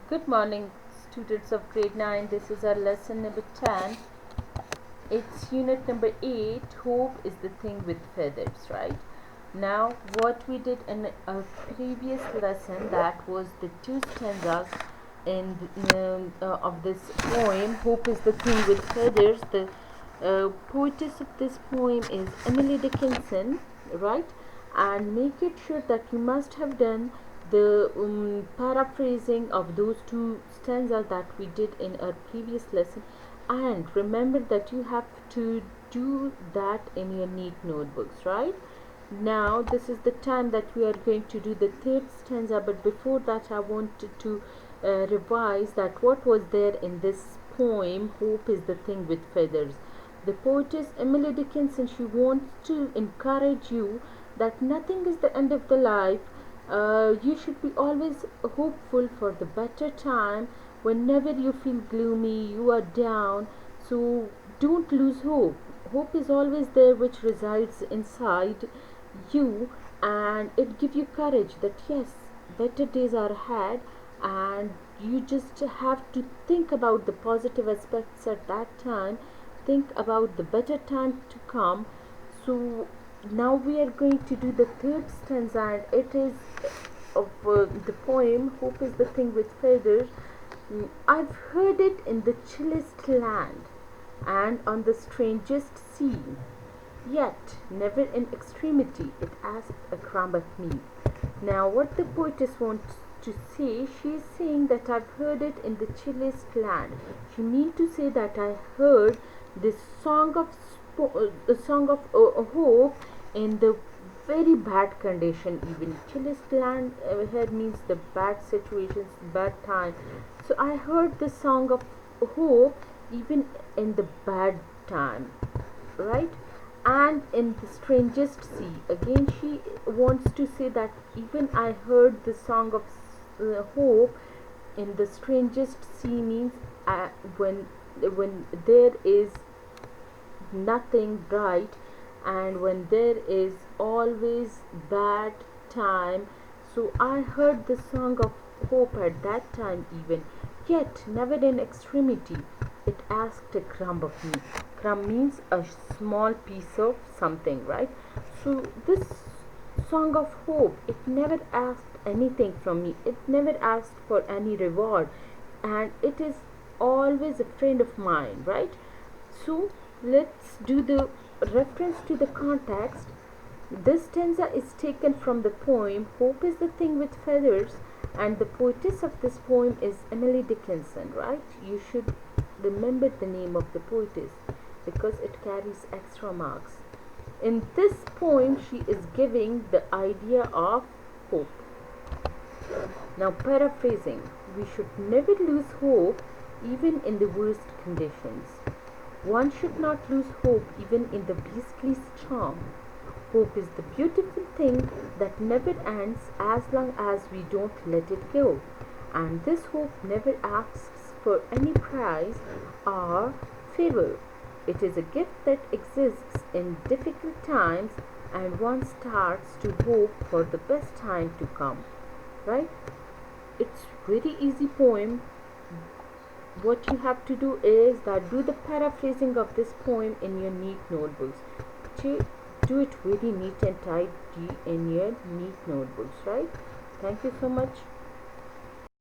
Good morning, students of grade 9. This is our lesson number 10. It's unit number 8. Hope is the thing with feathers, right? Now, what we did in a previous lesson, that was the two stanzas of this poem, Hope is the thing with feathers. The poetess of this poem is Emily Dickinson, right? And make it sure that you must have done the paraphrasing of those two stanzas that we did in our previous lesson, and remember that you have to do that in your neat notebooks. Right now, this is the time that we are going to do the third stanza, but before that I wanted to revise that what was there in this poem, Hope is the thing with feathers. The poetess Emily Dickinson, she wants to encourage you that nothing is the end of the life. You should be always hopeful for the better time. Whenever you feel gloomy, you are down, so don't lose hope. Hope is always there, which resides inside you, and it gives you courage that yes, better days are ahead, and you just have to think about the positive aspects at that time. Think about the better time to come. So now we are going to do the third stanza, and it is of the poem Hope is the thing with feathers. I've heard it in the chillest land and on the strangest sea, yet never in extremity it asked a crumb at me. Now, what the poetess wants to say, she is saying that I've heard it in the chillest land. She means to say that I heard this the song of hope in the very bad condition. Even chillest land here means the bad situations, bad time. So I heard the song of hope even in the bad time, right? And in the strangest sea, again she wants to say that even I heard the song of hope in the strangest sea means when there is nothing bright, and when there is always bad time. So I heard the song of hope at that time even, yet never in extremity it asked a crumb of me. Crumb means a small piece of something, right? So this song of hope, it never asked anything from me, it never asked for any reward, and it is always a friend of mine, right? So let's do the reference to the context. This stanza is taken from the poem Hope is the Thing with Feathers, and the poetess of this poem is Emily Dickinson, right? You should remember the name of the poetess because it carries extra marks. In this poem, she is giving the idea of hope. Now, paraphrasing, we should never lose hope even in the worst conditions. One should not lose hope even in the beastly storm. Hope is the beautiful thing that never ends as long as we don't let it go. And this hope never asks for any prize or favor. It is a gift that exists in difficult times, and one starts to hope for the best time to come. Right? It's very easy poem. What you have to do is that do the paraphrasing of this poem in your neat notebooks. Do it very neat and tidy in your neat notebooks, right? Thank you so much.